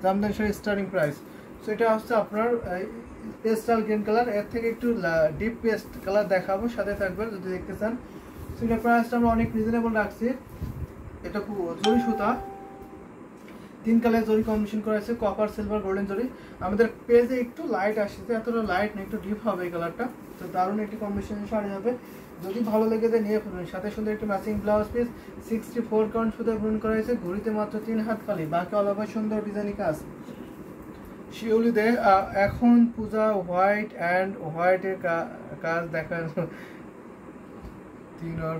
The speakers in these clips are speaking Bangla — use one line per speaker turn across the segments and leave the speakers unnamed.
Jamdani sari starting price. So এটা হচ্ছে আপনার পেস্টাল গ্রিন কালার, এর থেকে একটু ডিপ পেস্ট কালার দেখাবো, সাথে থাকবেন যদি দেখতে চান। সো এটার প্রাইসটা আমরা অনেক রিজনেবল রাখছি। এটা জরি সুতা, 3 কালার জরি কম্বিনেশন করা আছে, কপার, সিলভার, গোল্ডেন জরি। আমাদের পেজে একটু লাইট আসছে, এতটা লাইট না, একটু ডিপ হবে এই কালারটা। তো দারুণ একটি কম্বিনেশনের শাড়ি হবে, যদি ভালো লেগে যায় নিয়ে ফেলবেন। সাথে সুন্দর একটি ম্যাচিং ব্লাউজ পিস, 64 কাউন্ট সুতা বুনন করা হয়েছে, ঘড়িতে মাত্র 3 হাত খালি, বাকি অল ওভার সুন্দর ডিজাইনিং কাজ। শিউলিতে এখন পূজা হোয়াইট অ্যান্ড হোয়াইটের কাজ দেখানো 3 আর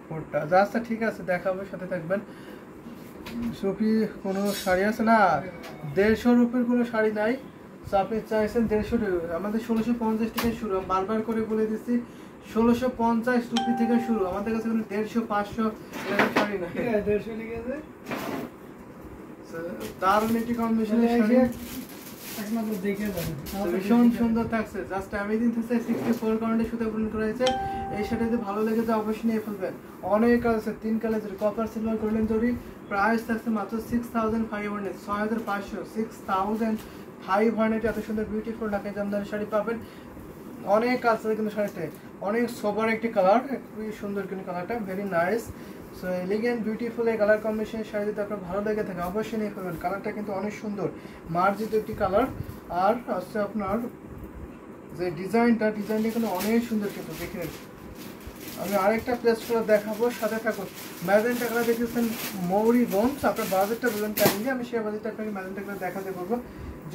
4টা জাস্ট ঠিক আছে, দেখাবো, সাথে থাকবেন। সুফি কোনো শাড়ি আছে না, 150 রুপির কোনো শাড়ি নাই। তো আপনি চাইছেন 150, আমাদের 1650 থেকে শুরু, বারবার করে বলে দিচ্ছি 1650 রুপি থেকে শুরু, আমাদের কাছে কোনো 150 500 এরকম শাড়ি নাই।
150 লিখেছে,
দারুণ একটি কম্বিনেশনের শাড়ি,
একমাত্র দেখে যাবেন,
ভীষণ সুন্দর থাকছে। জাস্ট অ্যামেজিং থাকছে, 64 কাউন্টে সুতা বুনন করা হয়েছে। এই শাড়ি যদি ভালো লেগে যায় অবশ্যই নিয়ে ফেলবেন। অনেক আছে, 3 কালার জরি, কপার, সিলভার, গোল্ডেন জরি। প্রাইস থাকছে মাত্র 6500, 6500, 6500। এত সুন্দর বিউটিফুল ঢাকাই জামদানি শাড়ি পাবেন। অনেক আছে কিন্তু শাড়িতে, অনেক সোবার একটি কালার, খুবই সুন্দর কিন্তু কালারটা, very nice. So elegant beautiful এই কালার কম্বিনেশনের শাড়ি যদি আপনার ভালো লেগে থাকে অবশ্যই নিয়ে ফেলবেন। কালারটা কিন্তু অনেক সুন্দর, মার্জিত একটি কালার। আর হচ্ছে আপনার যে ডিজাইনটা কিন্তু অনেক সুন্দর, কিন্তু দেখে আমি আরেকটা প্লেস করে দেখাবো, সাথে থাকুন। ম্যাজেন্টা কালার দেখেছেন, মৌরি গোমস। আপনার বাজেটটা বলবেন কেন, আমি সেই বাজেটটা আপনাকে ম্যাজেন্টা কালার দেখাতে বলবো।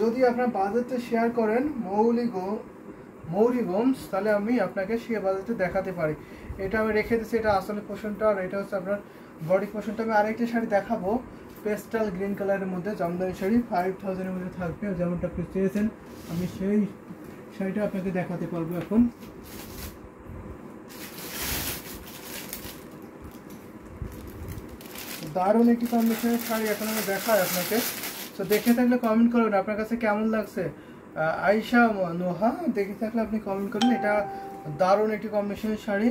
যদি আপনার বাজেটটা শেয়ার করেন মৌরি গোমস, তাহলে আমি আপনাকে সেই বাজেটে দেখাতে পারি। এটা আমি রেখে দিচ্ছি, এটা আসলে পোর্শনটা, আর এটা হচ্ছে আপনার বডি পোর্শনটা। আমি আরেকটা শাড়ি দেখাবো পেস্টাল গ্রিন কালারের মধ্যে, জামদানি শাড়ি 5000 এর মধ্যে থাকবে, যেমনটা আপনি চেয়েছেন আমি সেই শাড়িটা আপনাকে দেখাতে পারবো এখন। দারুণ একটি কম্বিনেশনের শাড়ি এখন আমি দেখাই আপনাকে। তো দেখে থাকলে কমেন্ট করবেন আপনার কাছে কেমন লাগছে। আয়শা নোহা, দেখে থাকলে আপনি কমেন্ট করবেন। এটা দারুণ একটি কম্বিনেশনের শাড়ি।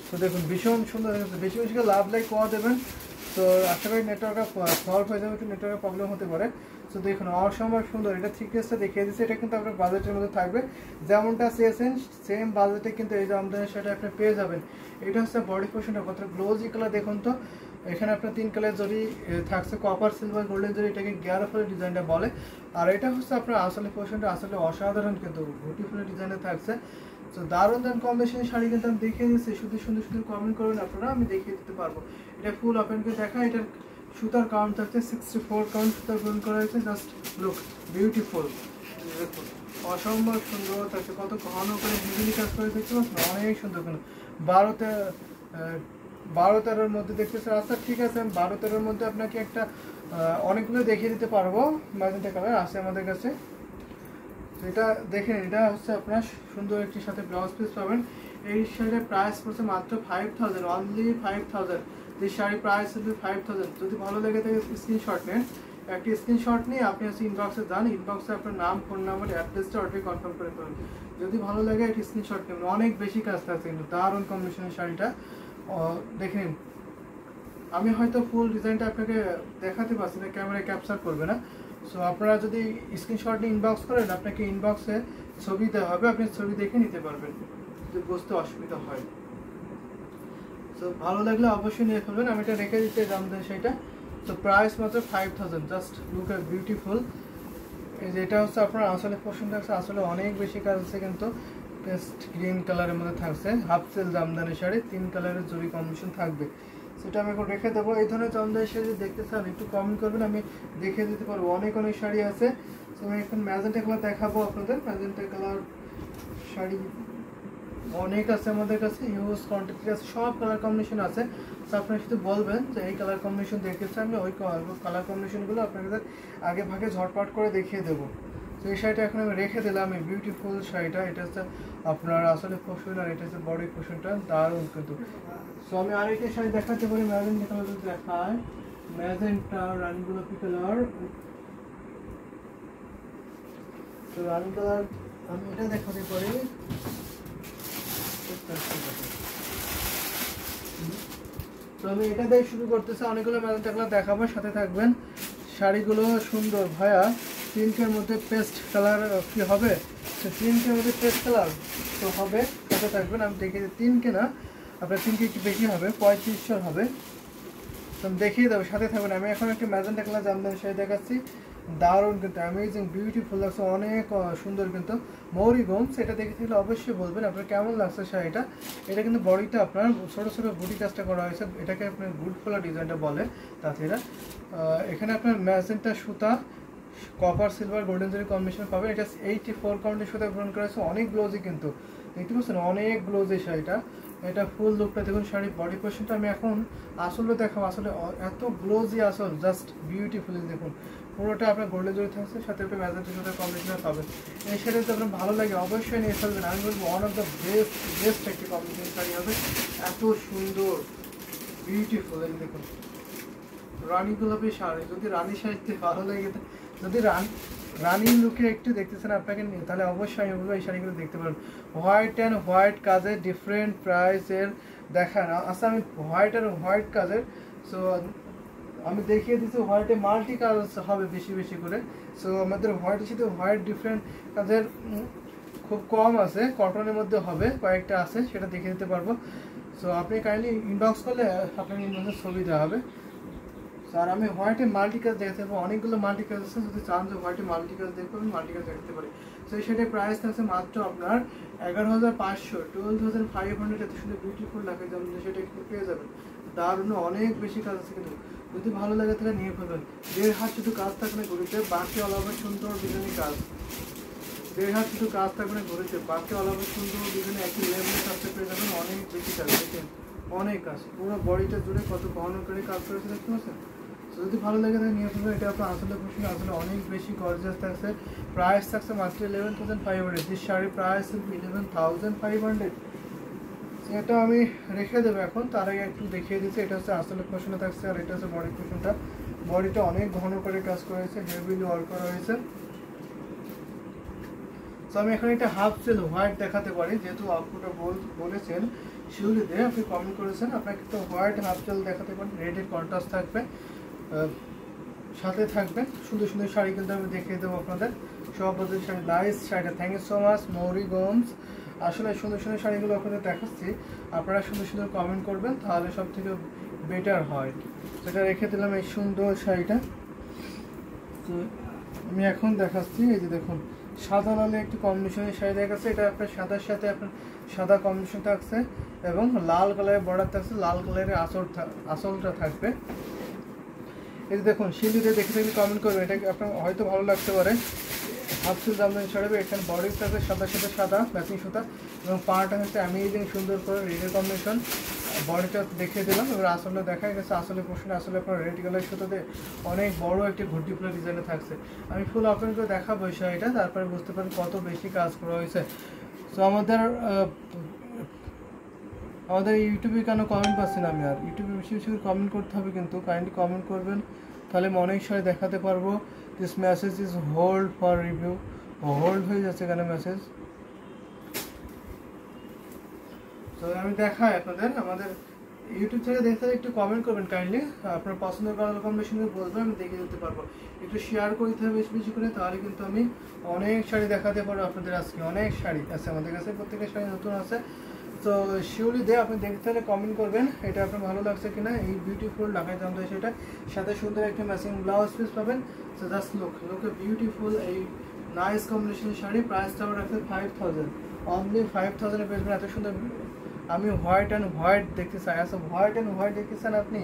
তো দেখুন ভীষণ সুন্দর, বেশি বেশি করে লাভ লাইক পাওয়া দেবেন। তো আশা করি নেটওয়ার্কটা সলভ হয়ে যাবে, একটু নেটওয়ার্কের প্রবলেম হতে পারে। তো দেখুন অসম্ভব সুন্দর, এটা থিকনেসটা দেখিয়ে দিচ্ছে। এটা কিন্তু আপনার বাজেটের মধ্যে থাকবে, যেমনটা চেয়েছেন সেম বাজেটে কিন্তু এই জামদানি শাড়িটা আপনি পেয়ে যাবেন। এটা হচ্ছে বডি পোর্শনটা, কত গ্লোজি কালার দেখুন তো। এখানে আপনার 3 কালার জরি থাকছে, কপার, সিলভার, গোল্ডেন জরি, এটাকে গিয়ার ফুলের ডিজাইনটা বলে। আর এটা হচ্ছে আপনার আসলে পোর্শনটা আসলে অসাধারণ, কিন্তু ঘটি ফুলের ডিজাইনে থাকছে। তো দারুণ কম্বিনেশনের শাড়ি কিন্তু আমি দেখিয়ে দিচ্ছি, শুধু সুন্দর সুন্দর কমেন্ট করবেন আপনারা, আমি দেখিয়ে দিতে পারবো। এটা ফুল ওপেনকে দেখা, এটার সুতার কাউন্ট থাকছে 64 কাউন্ট সুতার গ্রহণ করা হয়েছে। জাস্ট লুক বিউটিফুল, দেখুন অসম্ভব সুন্দর থাকছে, কত ঘন করে বিজলি কাজ করে দেখতে পাচ্ছেন, অনেক সুন্দর। কিন্তু 12-13 মধ্যে দেখতেছেন। আচ্ছা ঠিক আছে, আমি 12-13 মধ্যে আপনাকে একটা অনেকগুলো দেখিয়ে দিতে পারবো। ম্যাজেন্টা কালার আছে আমাদের কাছে, এটা দেখেন। এটা হচ্ছে আপনার সুন্দর একটি সাথে ব্লাউজ পিস পাবেন। এই শাড়ির প্রাইস পড়ছে মাত্র 5000, অনলি 5000। এই শাড়ির প্রাইস হচ্ছে 5000। যদি ভালো লেগে থাকে স্ক্রিনশট নেন, একটি স্ক্রিনশট নিয়ে আপনি হচ্ছে ইনবক্সে যান, ইনবক্সে আপনার নাম, ফোন নাম্বার, অ্যাড্রেসটা অর্ডার কনফার্ম করে ফেলুন। যদি ভালো লাগে একটি স্ক্রিনশট নেবেন। অনেক বেশি কাজ থাকছে কিন্তু, দারুণ কম্বিনেশনের শাড়িটা দেখে নিন। আমি হয়তো ফুল ডিজাইনটা আপনাকে দেখাতে পারছি না, ক্যামেরায় ক্যাপচার করবে না। সো আপনারা যদি স্ক্রিনশট নিয়ে ইনবক্স করেন, আপনাকে ইনবক্সে ছবি দেওয়া হবে, আপনি ছবি দেখে নিতে পারবেন যদি বুঝতে অসুবিধা হয়। সো ভালো লাগলে অবশ্যই নিয়ে ফেলবেন। আমি এটা রেখে দিতে জামদানি শাড়িটা। তো প্রাইস মাত্র 5000। Just look at beautiful. এই যে এটা হচ্ছে আপনার আসলে পছন্দ আছে, আসলে অনেক বেশি কাজ আছে, কিন্তু পেস্ট গ্রিন কালারের মধ্যে থাকছে, হাফ সেল জামদানি শাড়ি, 3 কালারের জরি কম্বিনেশন থাকবে। সেটা আমি এখন রেখে দেবো। এই ধরনের জামদানি শাড়ি যদি দেখতে চান একটু কমেন্ট করবেন, আমি দেখিয়ে দিতে পারবো। অনেক শাড়ি আছে। তো আমি এখন ম্যাজেন্টা কালার দেখাবো আপনাদের। ম্যাজেন্টা কালার শাড়ি অনেক আছে আমাদের কাছে, ইউজ কোয়ান্টিটি আছে, সব কালার কম্বিনেশন আছে। তো আপনারা শুধু বলবেন যে এই কালার কম্বিনেশন দেখেছি, আমি ওই কালার কম্বিনেশনগুলো আপনাদের আগে ভাগে ঝটপট করে দেখিয়ে দেবো। তো এই শাড়িটা এখন আমি রেখে দিলাম, এই বিউটিফুল শাড়িটা। এটা হচ্ছে আপনার আসলে পোর্শন, আর এটা হচ্ছে বডি পোর্শনটা, দারুণ কিন্তু। সো আমি আরেকটা শাড়ি দেখাতে পারি, ম্যাজেন্টা কালার যদি দেখায়, ম্যাজেন্টা রানী গোলাপি কালার। তো রানী কালার আমি এটা দেখাতে পারি। তো আমি এটা দিয়ে শুরু করতেছি, অনেকগুলো ম্যাজেন্টা কালার দেখাবো, সাথে থাকবেন। শাড়িগুলো সুন্দর ভাইয়া, পিঙ্কের মধ্যে পেস্ট কালার কি হবে? তো পিঙ্কের মধ্যে পেস্ট কালার তো হবে, সাথে থাকবেন। আমি দেখিয়ে দিই, 3 কেনা আপনার 3 একটু বেশি হবে, 3500 হবে। তো আমি দেখিয়ে দেবো, সাথে থাকবেন। আমি এখন একটা ম্যাজেন্টা কালার জামদানি শাড়ি দেখাচ্ছি, দারুণ কিন্তু, অ্যামেজিং বিউটিফুল লাগছে, অনেক সুন্দর কিন্তু। মৌরি গোমস, এটা দেখে থাকলে অবশ্যই বলবেন আপনার কেমন লাগছে শাড়িটা। এটা কিন্তু বডিটা আপনার ছোটো ছোটো বুটি কাজটা করা হয়েছে, এটাকে আপনার গুড ফ্লোর ডিজাইনটা বলে তাঁতিরা। এখানে আপনার ম্যাজেন্টা সুতা, কপার সিলভার গোল্ডেন জরি কম্বিনেশন পাবেন। এটা 84 কাউন্টের সুতা গ্রহণ করা হয়েছে, অনেক গ্লোজি কিন্তু, দেখতে পাচ্ছেন অনেক গ্লোজি শাড়িটা। এটা ফুল লুকটা দেখুন, শাড়ির বডি পোর্শনটা আমি এখন আসলে দেখাবো, আসলে এত গ্লোজি আসল, জাস্ট বিউটিফুলি দেখুন। পুরোটা আপনার গোল্ডেন জরি থাকছে, সাথে একটা ম্যাজেন্টার সাথে কম্বিনেশন পাবেন। এই শাড়ি তো আপনার ভালো লাগে অবশ্যই নিয়ে ফেলবেন, আমি বলবো ওয়ান অফ দ্য বেস্ট একটি কম্বিনেশন শাড়ি হবে, এত সুন্দর বিউটিফুল। এই দেখুন রানী গোলাপি শাড়ি, যদি রানী শাড়িতে ভালো লাগে, যদি রানী লুকে একটু দেখতেছেন আপনাকে নিয়ে, তাহলে অবশ্যই আমি বলবো এই শাড়িগুলো দেখতে পারেন। হোয়াইট অ্যান্ড হোয়াইট কাজের ডিফারেন্ট প্রাইসের দেখান। আচ্ছা আমি হোয়াইট আর হোয়াইট কাজের, সো আমি দেখিয়ে দিচ্ছি হোয়াইটে মাল্টি কাজ হবে বেশি বেশি করে। সো আমাদের হোয়াইটের সাথে হোয়াইট ডিফারেন্ট কাজের খুব কম আছে, কটনের মধ্যে হবে কয়েকটা আছে, সেটা দেখিয়ে দিতে পারবো। সো আপনি কাইন্ডলি ইনবক্স করলে আপনার ইনবক্সের ছবি দেওয়া হবে। আর আমি হোয়াইটে মাল্টি কাজ দেখাতে পারবো, অনেকগুলো মাল্টি কাজ আছে, যদি চান যে হোয়াইটে মাল্টি কাজ দেখবো আমি মাল্টি কাজ দেখাতে পারি। তো সেটার প্রাইস থাকছে মাত্র আপনার 11,500, 12,500। এত সুন্দর বিউটিফুল লাগে, যেমন সেটা কিন্তু পেয়ে যাবেন। দারুণ অনেক বেশি কাজ আছে কিন্তু, যদি ভালো লাগে তাহলে নিয়ে ফেলবেন। 1.5 হাত শুধু কাজ থাকবে না ঘুরিতে, বাকি অল ওভার সুন্দর ডিজাইনের কাজ। 1.5 হাত শুধু কাজ থাকবে না ঘুরিতে, বাকি অল ওভার সুন্দর ডিজাইনে একই লেভেলের কাজটা পেয়ে যাবেন, অনেক বেশি কাজ। দেখেন অনেক কাজ, পুরো বডিটা জুড়ে কত ঘন করে কাজ করেছে দেখতে পাচ্ছেন। যদি ভালো লাগে তাহলে নিয়ে ফেলবেন। এটা আপনার আসলে প্রশ্ন আসলে অনেক বেশি গর্জিয়াস থাকছে, প্রাইস থাকছে মাত্র 11,500। যে শাড়ির প্রাইস 11,500, এটা আমি রেখে দেবো এখন। তার আগে একটু দেখিয়ে দিচ্ছি, এটা হচ্ছে আসলে পোর্শনে থাকছে, আর এটা হচ্ছে বডি পোর্শনটা। বডিটা অনেক ঘন করে কাজ করা হয়েছে, হেভিলি ওয়ার্ক করা হয়েছে। তো আমি এখন একটা হাফ সেল হোয়াইট দেখাতে পারি, যেহেতু আপুটা বলেছেন শিউলিতে, আপনি কমেন্ট করেছেন, আপনাকে তো হোয়াইট হাফ সেল দেখাতে পারি। রেডের কন্ট্রাস্ট থাকবে, সাথে থাকবে সুন্দর সুন্দর শাড়ি কিন্তু আমি দেখিয়ে দেবো আপনাদের। সব বছর শাড়ি, নাইস শাড়িটা, থ্যাংক ইউ সো মাচ মৌরি গোমস। আসলে সুন্দর সুন্দর শাড়িগুলো আপনাদের দেখাচ্ছি, আপনারা সুন্দর সুন্দর কমেন্ট করবেন, তাহলে সব থেকে বেটার হয়। সেটা রেখে দিলাম এই সুন্দর শাড়িটা। তো আমি এখন দেখাচ্ছি, এই যে দেখুন সাদা লালে একটি কম্বিনেশনের শাড়ি দেখাচ্ছে। এটা আপনার সাদার সাথে আপনার সাদা কম্বিনেশন থাকছে, এবং লাল কালারের বর্ডার থাকছে, লাল কালারের আসলটা থাকবে। এই যে দেখুন শিলিতে দেখে থাকলে কমেন্ট করবেন, এটা আপনার হয়তো ভালো লাগতে পারে। হাফসুল জামদানি শাড়ি, এখানে বডি থাকবে সাদার সাথে সাদা ম্যাচিং সুতা, এবং পাড়টা হচ্ছে অ্যামেজিং সুন্দর করে রেডের কম্বিনেশন। বডিটা দেখিয়ে দিলাম, এবার আসলে দেখা গেছে আসলে পোর্শনে আসলে আপনার রেড কালার সুতাতে অনেক বড় একটি ঘটি ফুলের ডিজাইনে থাকছে। আমি ফুল আপনাকে দেখাবো এই শাড়িটা, তারপরে বুঝতে পারেন কত বেশি কাজ করা হয়েছে। তো আমাদের ইউটিউবে কেন কমেন্ট পাচ্ছি না আমি, আর ইউটিউবে বেশি বেশি করে কমেন্ট করতে হবে কিন্তু, কাইন্ডলি কমেন্ট করবেন, তাহলে আমি অনেক শাড়ি দেখাতে পারবো। This message is hold for review, hold হয়ে যাচ্ছে এখানে মেসেজ। তো আমি দেখাই আপনাদের, আমাদের ইউটিউব থেকে দেখতে একটু কমেন্ট করবেন কাইন্ডলি, আপনার পছন্দের কালার কম্বিনেশনে বলবেন, আমি দেখিয়ে দিতে পারবো। একটু শেয়ার করতে হবে বেশি বেশি করে, তাহলে কিন্তু আমি অনেক শাড়ি দেখাতে পারবো আপনাদের। আজকে অনেক শাড়ি আছে আমাদের কাছে, প্রত্যেকটা শাড়ি নতুন আছে। তো শিউলি দিয়ে আপনি দেখতে হলে কমেন্ট করবেন, এটা আপনার ভালো লাগছে কিনা। এই বিউটিফুল ঢাকায় জামদানি সেটা সাথে সুন্দর একটা ম্যাচিং ব্লাউজ পিস পাবেন। সো জাস্ট লুক বিউটিফুল, এই নাইস কম্বিনেশনের শাড়ি। প্রাইসটা আমরা রাখতে 5,000, অনলি 5,000-এ পেয়েছেন এত সুন্দর। আমি হোয়াইট অ্যান্ড হোয়াইট দেখতে চাই, আচ্ছা হোয়াইট অ্যান্ড হোয়াইট দেখতে চান আপনি।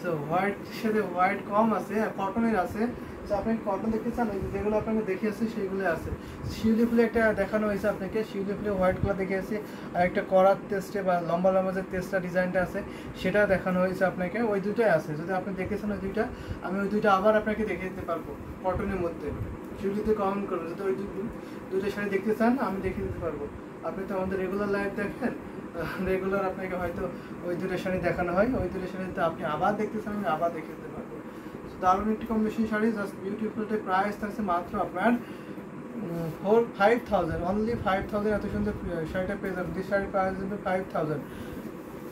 সো হোয়াইট সাথে হোয়াইট কম আছে, কটনের আছে। তো আপনি কটন দেখতে চান, যেগুলো আপনাকে দেখিয়েছি সেইগুলো আছে। শিউলি ফুলে একটা দেখানো হয়েছে আপনাকে, শিউলি ফুলে হোয়াইট কালার দেখিয়েছি, আর একটা করার টেস্টে বা লম্বা লম্বা যে টেস্টটা ডিজাইনটা আছে সেটা দেখানো হয়েছে আপনাকে। ওই দুটোই আছে, যদি আপনি দেখেছেন ওই দুইটা, আমি ওই দুইটা আবার আপনাকে দেখিয়ে দিতে পারবো কটনের মধ্যে। শিউলিতে কমেন্ট করবেন, যদি ওই দুটো শাড়ি দেখতে চান আমি দেখিয়ে দিতে পারবো। আপনি তো আমাদের রেগুলার লাইভ দেখেন, রেগুলার আপনাকে হয়তো ওই দুটো শাড়ি দেখানো হয়, ওই দুটো শাড়িতে আপনি আবার দেখতে চান আমি আবার দেখে দিতে পারবো। দারুণ একটি কম্বিনেশন শাড়ি, জাস্ট বিউটিফুলটা। প্রাইস থাকছে মাত্র আপনার 5,000, অনলি 5,000। এত সুন্দর শাড়িটা পেয়ে যাবেন। দিস শাড়ির প্রাইস হবে 5,000।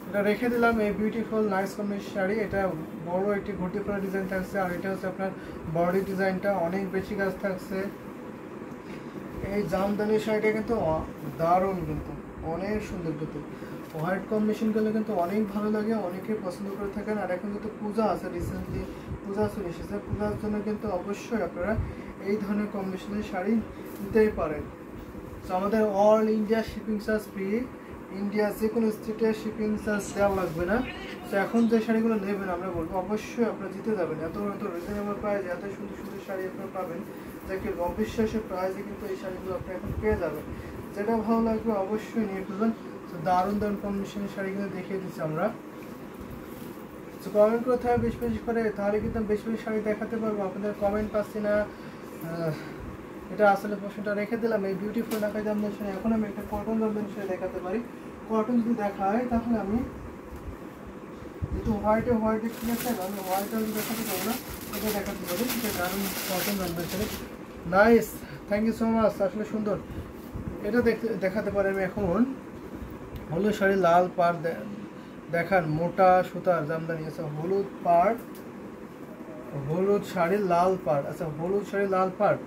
এটা রেখে দিলাম এই বিউটিফুল নাইস কম্বিনেশন শাড়ি। এটা বড় একটি ঘটি ফোলা ডিজাইন থাকছে, আর এটা হচ্ছে আপনার বডি ডিজাইনটা অনেক বেশি কাজ থাকছে। এই জামদানি শাড়িটা কিন্তু দারুণ, কিন্তু অনেক সুন্দর, কিন্তু হোয়াইট কম্বিনেশন করলে কিন্তু অনেক ভালো লাগে, অনেকে পছন্দ করে থাকেন। আর এখন যেহেতু পূজা আছে, রিসেন্টলি পূজা চলে এসেছে, পূজার জন্য কিন্তু অবশ্যই আপনারা এই ধরনের কম্বিনেশনের শাড়ি নিতেই পারেন। তো আমাদের all India shipping charge free, India যে কোনো স্টেটে শিপিং চার্জ দেওয়া লাগবে না। তো এখন যে শাড়িগুলো নেবেন আমরা বলবো অবশ্যই আপনারা জিতে যাবেন। এত রিজনেবল প্রাইসে এত সুন্দর সুন্দর শাড়ি আপনারা পাবেন, যাকে অবিশ্বাসের প্রাইসে কিন্তু এই শাড়িগুলো আপনি এখন পেয়ে যাবেন। যেটা ভালো লাগবে অবশ্যই নিয়ে ফেলবেন। তো দারুণ দারুণ কম্বিনেশনের শাড়িগুলো দেখিয়ে দিচ্ছি আমরা। তো কমেন্ট করতে হবে বেশি বেশি করে, তাহলে কিন্তু বেশি বেশি শাড়ি দেখাতে পারবো। আপনাদের কমেন্ট পাচ্ছি না, এটা আসলে প্রশ্নটা রেখে দিলাম। এই বিউটিফুল ঢাকাই জামদানি শাড়ি, এখন আমি একটা কটন জামদানি শাড়ি দেখাতে পারি। কটন যদি দেখায় তাহলে আমি যেহেতু হোয়াইটে ঠিক আছে, আমি হোয়াইটে দেখাতে পারবো না, এটা দেখাতে পারি। এটা দারুণ cotton jamdani sari, nice, thank you so much, আসলে সুন্দর। এটা দেখাতে পারি আমি এখন। হলুদ শাড়ি লাল পাড় দেখান, মোটা সুতার জামদানি আছে, হলুদ পাড়, হলুদ শাড়ি লাল পাড়, আচ্ছা হলুদ শাড়ি লাল পাড়।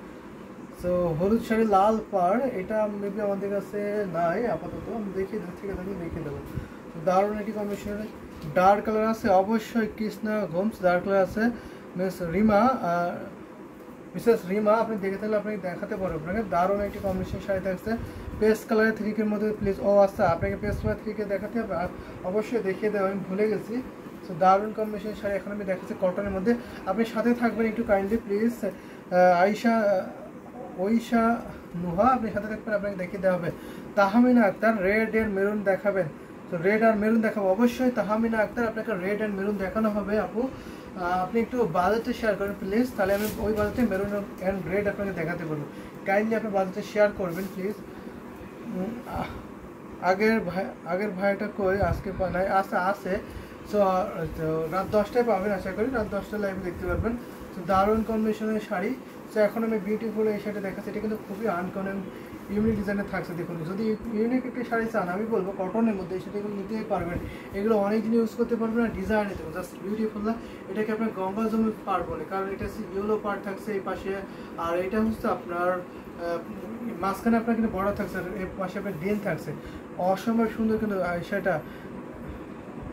তো হলুদ শাড়ি লাল পাড় এটা মেবি আমাদের কাছে নাই আপাতত, আমি দেখিয়ে দেবো, ঠিক আছে দেখিয়ে দেবো। দারুণ একটি কম্বিনেশনের ডার্ক কালার আছে, অবশ্যই কৃষ্ণা গোমস ডার্ক কালার আছে, মিসেস রিমা আপনি দেখে থাকলে আপনাকে দেখাতে পারবো আপনাকে। দারুণ একটি কম্বিনেশন শাড়ি থাকছে, পেস্ট কালারের থ্রিকের মধ্যে প্লিজ। ও আচ্ছা, আপনাকে পেস্ট কালার থ্রিকে দেখাতে হবে, অবশ্যই দেখিয়ে দেবো, আমি ভুলে গেছি। তো দারুণ কম্বিনেশন শাড়ি এখন আমি দেখাচ্ছি কটনের মধ্যে। আপনি সাথে থাকবেন একটু কাইন্ডলি প্লিজ। ঐশা নুহা আপনি সাথে থাকবেন, আপনাকে দেখিয়ে দেওয়া হবে। Tahmina Akter red and maroon দেখাবেন, তো রেড আর মেরুন দেখাবো অবশ্যই। তাহমিনা আক্তার আপনাকে রেড এন্ড মেরুন দেখানো হবে আপু। আপনি একটু বাজেটে শেয়ার করেন প্লিজ, তাহলে আমি ওই বাজেটে মেরুন অ্যান্ড রেড আপনাকে দেখাতে পারবো। কাইন্ডলি আপনি বাজেটে শেয়ার করবেন প্লিজ। আগের ভাইটা কই আজকে নাই, আছে। সো রাত 10টায় পাবেন, আশা করি রাত 10টায় লাইভে দেখতে পারবেন। তো দারুণ কম্বিনেশনের শাড়ি। সো এখন আমি বিউটিফুল এই শাড়িটা দেখাচ্ছি, এটা কিন্তু খুবই আনকমন ইউনিক ডিজাইনের থাকছে। দেখুন, যদি ইউনিক একটি শাড়ি চান আমি বলবো কটনের মধ্যে এই শাড়িগুলো নিতেই পারবেন। এগুলো অনেক দিন ইউজ করতে পারবেন, আর ডিজাইন নিতে পারবেন, জাস্ট বিউটিফুল না। এটাকে আপনার গঙ্গা জমি পার বলে, কারণ এটা হচ্ছে ইয়েলো পার্ট থাকছে এই পাশে, আর এটা হচ্ছে আপনার মাঝখানে আপনার কিন্তু বড় থাকছে, আর এর পাশে আপনার ডেন থাকছে, অসম্ভব সুন্দর। কিন্তু সেটা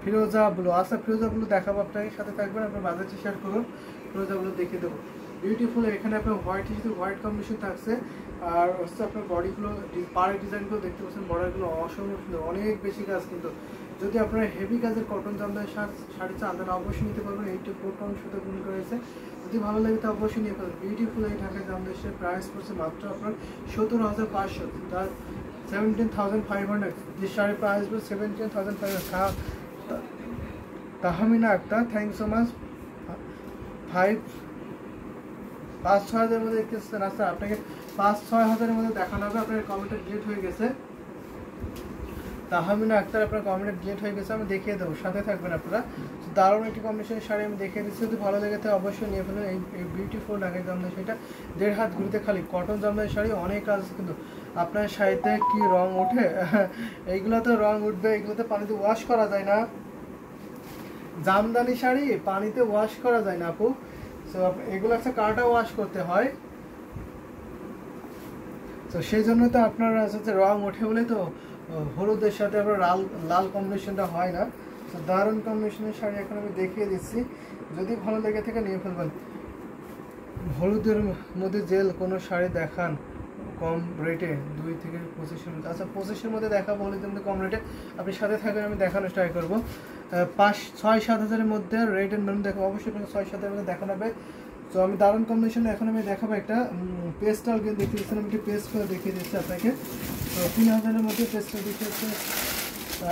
ফিরোজা ব্লু, আচ্ছা ফিরোজা ব্লু দেখাবো আপনাকে, সাথে থাকবেন, আপনার বাজারটি শেয়ার করুন, ফিরোজা ব্লু দেখিয়ে দেবো। বিউটিফুল, এখানে আপনার হোয়াইট কম্বিনেশন থাকছে, আর হচ্ছে আপনার বডিগুলো পাড়ের ডিজাইনগুলো দেখতে পাচ্ছেন, বর্ডারগুলো অসম্ভব সুন্দর, অনেক বেশি কাজ। কিন্তু যদি আপনারা হেভি কাজের কটন জামদানি শাড়ি চান তাহলে অবশ্যই নিতে পারবেন। 84 সুতো বুন করেছে, যদি ভালো লাগে তো অবশ্যই নিয়ে পাবেন। বিউটিফুল এই ঢাকায় জামদানি প্রাইস পড়ছে মাত্র আপনার 17,500, তার 17,500। যে শাড়ির প্রাইস পড়ছে 17,500। Tahmina Akter, thank so much. 5-6 হাজারের মধ্যে দেখতেছেন, আচ্ছা আপনাকে 5-6 হাজারের মধ্যে দেখানো হবে। আপনার কমেন্টে ডিলিট হয়ে গেছে, তাহমিনা আক্তার আপনার কমেন্টে ডিলিট হয়ে গেছে, আমি দেখিয়ে দেবো, সাথে থাকবেন আপনারা। দারুণ একটি কম্বিনেশনের শাড়ি আমি দেখিয়ে দিচ্ছি, যদি ভালো লেগে থাকে অবশ্যই নিয়ে ফেলেন। এই বিউটিফুল ঢাকাই জামদানি শাড়িটা 1.5 হাত ঘুরিতে খালি কটন জামদানি শাড়ি, অনেক কাজ। কিন্তু আপনার শাড়িতে কি রং ওঠে? এইগুলোতে রং উঠবে, এগুলোতে পানিতে ওয়াশ করা যায় না। জামদানি শাড়ি পানিতে ওয়াশ করা যায় না আপু, তো এগুলো একটা কাটা ওয়াশ করতে হয়, তো সেই জন্য তো আপনার হচ্ছে রং ওঠে বলে তো হলুদের সাথে আপনার লাল কম্বিনেশনটা হয় না। তো দারুণ কম্বিনেশনের শাড়ি এখন আমি দেখিয়ে দিচ্ছি, যদি ভালো লেগে থাকে নিয়ে ফেলবেন। হলুদের মধ্যে জেল কোনো শাড়ি দেখান কম রেটে, 2 থেকে 25-এর মধ্যে। আচ্ছা 25-এর মধ্যে দেখাবো, হলুদের মধ্যে কম রেটে, আপনি সাথে থাকবেন, আমি দেখানোর ট্রাই করবো। 5-6-7 হাজারের মধ্যে রেড অ্যান্ড মেরুন দেখাবো, অবশ্যই আপনাকে 6-7 হাজারের মধ্যে দেখানো হবে। তো আমি দারুণ কম্বিনেশনে এখন আমি দেখাবো একটা পেস্টাল গ্রিন দেখিয়ে দিচ্ছি, আমি একটি পেস্ট করে দেখিয়ে দিচ্ছি আপনাকে। তো 3,000-এর মধ্যে পেস্টটা দেখিয়েছে,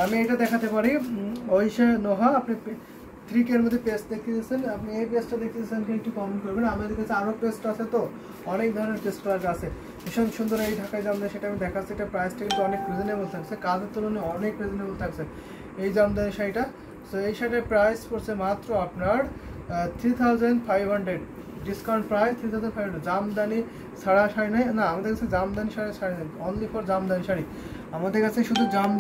আমি এটা দেখাতে পারি। ঐশা নোহা আপনি 3K এর মধ্যে পেস্ট দেখিয়ে দিচ্ছেন, আপনি এই পেস্টটা দেখতে দিচ্ছেন একটু কমেন্ট করবেন। আমাদের কাছে আরও পেস্ট আছে, তো অনেক ধরনের পেস্ট আছে, ভীষণ সুন্দর এই ঢাকায় জামদানি, সেটা আমি দেখাচ্ছি। এটা প্রাইসটা কিন্তু অনেক রিজনেবল থাকছে, কাজের তুলনায় অনেক রিজনেবল থাকছে এই জামদানি শাড়িটা। সো এই শাড়ির প্রাইস পড়ছে মাত্র আপনার 3,500, ডিসকাউন্ট প্রাইস 3,500। জামদানি ছাড়া শাড়ি নেই না আমাদের কাছে, জামদানি শাড়ি নেই, অনলি ফর জামদানি শাড়ি আমাদের কাছে, শুধু